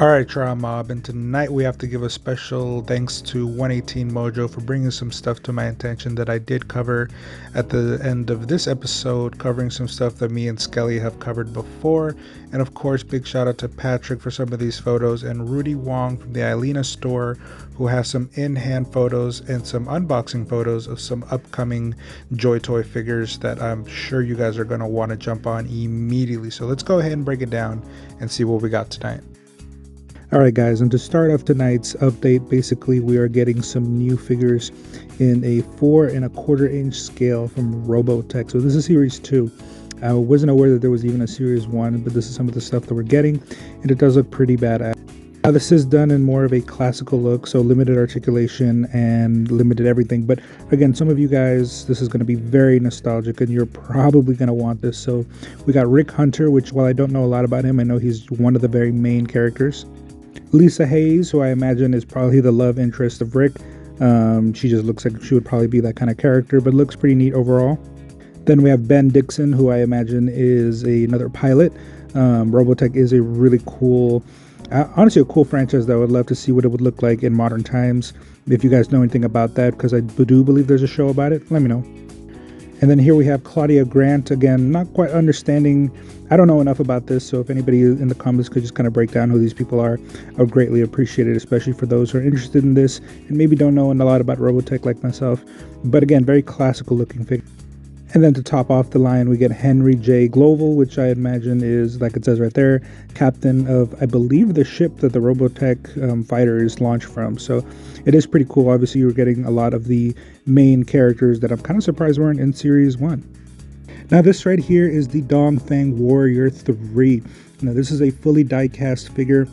Alright, Trial Mob, and tonight we have to give a special thanks to 118 Mojo for bringing some stuff to my attention that I did cover at the end of this episode, covering some stuff that me and Skelly have covered before. And of course, big shout out to Patrick for some of these photos, and Rudy Wong from the Ilena store, who has some in-hand photos and some unboxing photos of some upcoming Joytoy figures that I'm sure you guys are going to want to jump on immediately. So let's go ahead and break it down and see what we got tonight. Alright guys, and to start off tonight's update, basically we are getting some new figures in a 4 1/4 inch scale from Robotech. So this is series 2. I wasn't aware that there was even a series 1, but this is some of the stuff that we're getting, and it does look pretty badass. Now this is done in more of a classical look, so limited articulation and limited everything. But again, some of you guys, this is going to be very nostalgic and you're probably going to want this. So we got Rick Hunter, which while I don't know a lot about him, I know he's one of the very main characters. Lisa Hayes, who I imagine is probably the love interest of Rick. She just looks like she would probably be that kind of character, but looks pretty neat overall. Then we have Ben Dixon, who I imagine is another pilot. Robotech is a really cool, honestly a cool franchise that I would love to see what it would look like in modern times. If you guys know anything about that, because I do believe there's a show about it, let me know. And then here we have Claudia Grant, again, not quite understanding, I don't know enough about this, so if anybody in the comments could just kind of break down who these people are, I would greatly appreciate it, especially for those who are interested in this and maybe don't know a lot about Robotech like myself. But again, very classical looking figure. And then to top off the line, we get Henry J. Gloval, which I imagine is, like it says right there, captain of, I believe, the ship that the Robotech fighters launch from. So it is pretty cool. Obviously, you're getting a lot of the main characters that I'm kind of surprised weren't in Series 1. Now, this right here is the Dong Fang Warrior 3. Now, this is a fully die-cast figure,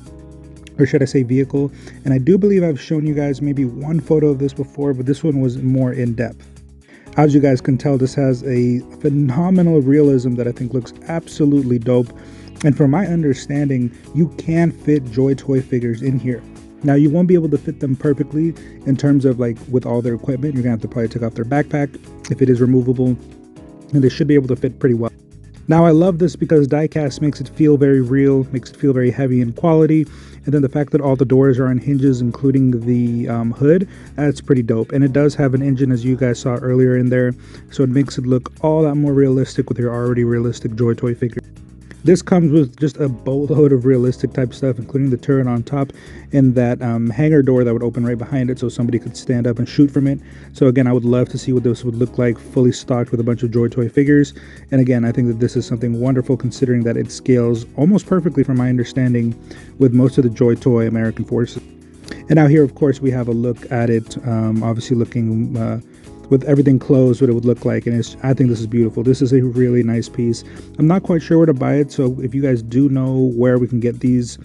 or should I say vehicle. And I do believe I've shown you guys maybe one photo of this before, but this one was more in-depth. As you guys can tell, this has a phenomenal realism that I think looks absolutely dope. And from my understanding, you can fit Joytoy figures in here. Now, you won't be able to fit them perfectly in terms of like with all their equipment. You're gonna have to probably take off their backpack if it is removable, and they should be able to fit pretty well. Now, I love this because diecast makes it feel very real, makes it feel very heavy in quality, and then the fact that all the doors are on hinges, including the hood, that's pretty dope. And it does have an engine, as you guys saw earlier in there, so it makes it look all that more realistic with your already realistic Joytoy figure. This comes with just a boatload of realistic type stuff, including the turret on top and that hangar door that would open right behind it so somebody could stand up and shoot from it. So again, I would love to see what this would look like fully stocked with a bunch of Joytoy figures. And again, I think that this is something wonderful considering that it scales almost perfectly from my understanding with most of the Joytoy American forces. And now here, of course, we have a look at it, obviously looking with everything closed, what it would look like, and I think this is beautiful. This is a really nice piece. I'm not quite sure where to buy it, so if you guys do know where we can get these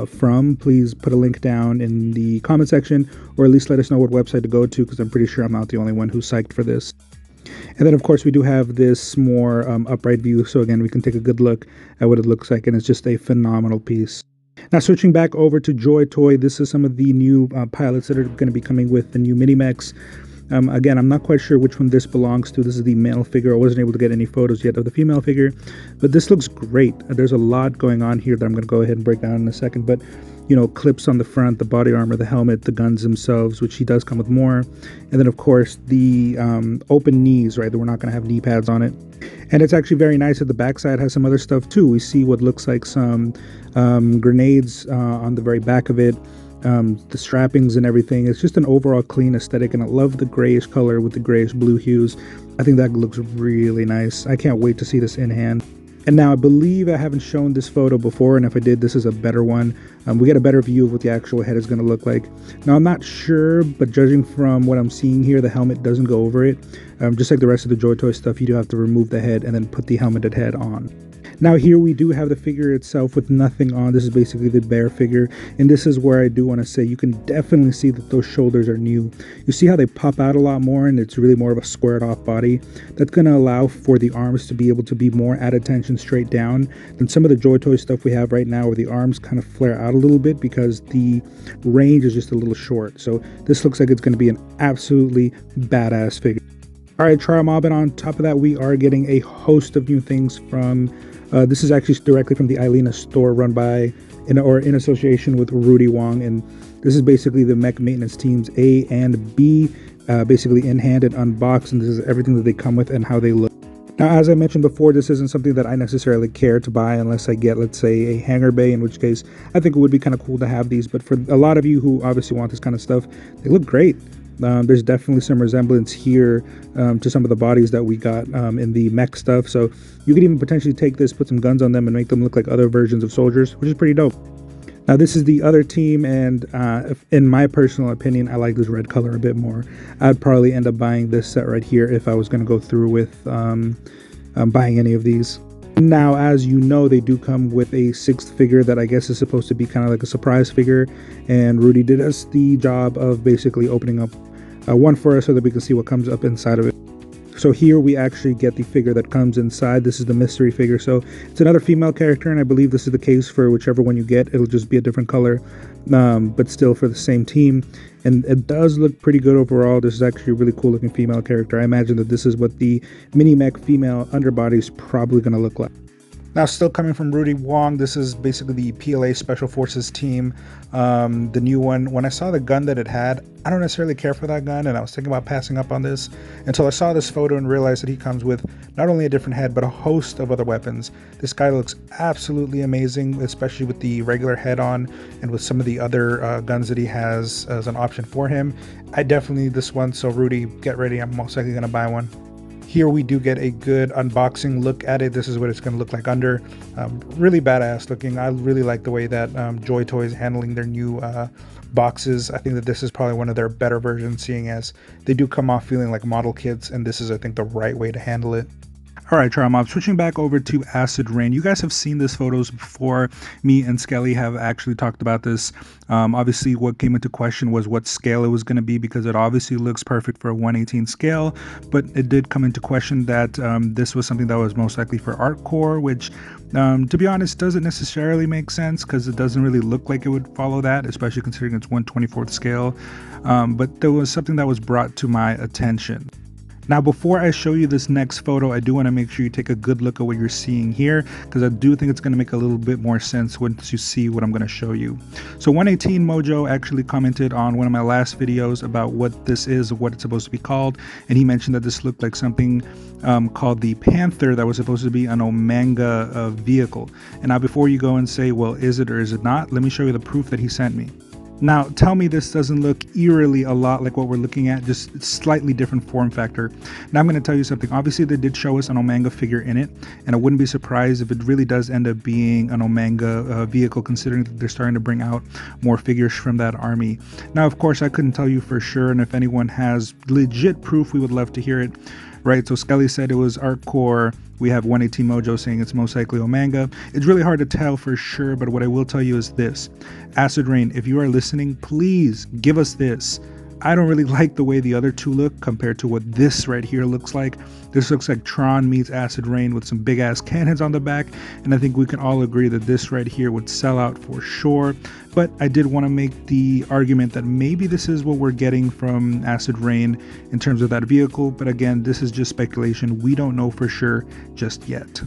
from, please put a link down in the comment section, or at least let us know what website to go to, because I'm pretty sure I'm not the only one who's psyched for this. And then, of course, we do have this more upright view, so again, we can take a good look at what it looks like, and it's just a phenomenal piece. Now, switching back over to Joytoy, this is some of the new pilots that are going to be coming with the new mini-mechs. Again, I'm not quite sure which one this belongs to. This is the male figure. I wasn't able to get any photos yet of the female figure, but this looks great. There's a lot going on here that I'm going to go ahead and break down in a second, but you know, clips on the front, the body armor, the helmet, the guns themselves, which he does come with more, and then of course the open knees, right, that we're not going to have knee pads on it. And it's actually very nice that the backside has some other stuff too. We see what looks like some grenades on the very back of it. The strappings and everything. It's just an overall clean aesthetic, and I love the grayish color with the grayish blue hues. I think that looks really nice. I can't wait to see this in hand. And now I believe I haven't shown this photo before, and if I did, this is a better one. We get a better view of what the actual head is going to look like. Now, I'm not sure, but judging from what I'm seeing here, the helmet doesn't go over it. Just like the rest of the Joytoy stuff, you do have to remove the head and then put the helmeted head on. Now here we do have the figure itself with nothing on. This is basically the bare figure, and this is where I do want to say you can definitely see that those shoulders are new. You see how they pop out a lot more, and it's really more of a squared off body. That's going to allow for the arms to be able to be more at attention straight down than some of the Joytoy stuff we have right now, where the arms kind of flare out a little bit because the range is just a little short. So this looks like it's going to be an absolutely badass figure. Alright, Trial Mob, and on top of that, we are getting a host of new things from, this is actually directly from the Ilena store run by in association with Rudy Wong, and this is basically the mech maintenance teams A and B, basically in hand and unboxed, and this is everything that they come with and how they look. Now, as I mentioned before, this isn't something that I necessarily care to buy unless I get, let's say, a hanger bay, in which case I think it would be kind of cool to have these. But for a lot of you who obviously want this kind of stuff, they look great. There's definitely some resemblance here to some of the bodies that we got in the mech stuff. So you could even potentially take this, put some guns on them, and make them look like other versions of soldiers, which is pretty dope. Now, this is the other team, and in my personal opinion, I like this red color a bit more. I'd probably end up buying this set right here if I was going to go through with buying any of these. Now, as you know, they do come with a 6th figure that I guess is supposed to be kind of like a surprise figure, and Rudy did us the job of basically opening up one for us so that we can see what comes up inside of it. So here we actually get the figure that comes inside. This is the mystery figure, so it's another female character, and I believe this is the case for whichever one you get. It'll just be a different color, but still for the same team. And it does look pretty good overall. This is actually a really cool looking female character. I imagine that this is what the mini mech female underbody is probably going to look like. Now, still coming from Rudy Wong, this is basically the PLA Special Forces team, the new one. When I saw the gun that it had, I don't necessarily care for that gun, and I was thinking about passing up on this until I saw this photo and realized that he comes with not only a different head, but a host of other weapons. This guy looks absolutely amazing, especially with the regular head on and with some of the other guns that he has as an option for him. I definitely need this one, so Rudy, get ready. I'm most likely going to buy one. Here we do get a good unboxing look at it. This is what it's going to look like under. Really badass looking. I really like the way that Joytoy is handling their new boxes. I think that this is probably one of their better versions, seeing as they do come off feeling like model kits, and this is, I think, the right way to handle it. All right, Trial Mob, switching back over to Acid Rain. You guys have seen this photos before. Me and Skelly have actually talked about this. Obviously, what came into question was what scale it was going to be, because it obviously looks perfect for a 1/18 scale, but it did come into question that this was something that was most likely for art core, which, to be honest, doesn't necessarily make sense because it doesn't really look like it would follow that, especially considering it's 1/24 scale. But there was something that was brought to my attention. Now, before I show you this next photo, I do want to make sure you take a good look at what you're seeing here, because I do think it's going to make a little bit more sense once you see what I'm going to show you. So 118 Mojo actually commented on one of my last videos about what this is, what it's supposed to be called, and he mentioned that this looked like something called the Panther that was supposed to be an Omega vehicle. And now before you go and say, well, is it or is it not, let me show you the proof that he sent me. Now, tell me this doesn't look eerily a lot like what we're looking at, just slightly different form factor. Now, I'm going to tell you something. Obviously, they did show us an Omega figure in it, and I wouldn't be surprised if it really does end up being an Omega vehicle, considering that they're starting to bring out more figures from that army. Now, of course, I couldn't tell you for sure, and if anyone has legit proof, we would love to hear it. Right, so Skelly said it was Art Core. We have 118 Mojo saying it's most likely Omega. It's really hard to tell for sure, but what I will tell you is this. Acid Rain, if you are listening, please give us this. I don't really like the way the other two look compared to what this right here looks like. This looks like Tron meets Acid Rain with some big ass cannons on the back, and I think we can all agree that this right here would sell out for sure. But I did want to make the argument that maybe this is what we're getting from Acid Rain in terms of that vehicle, but again, this is just speculation. We don't know for sure just yet.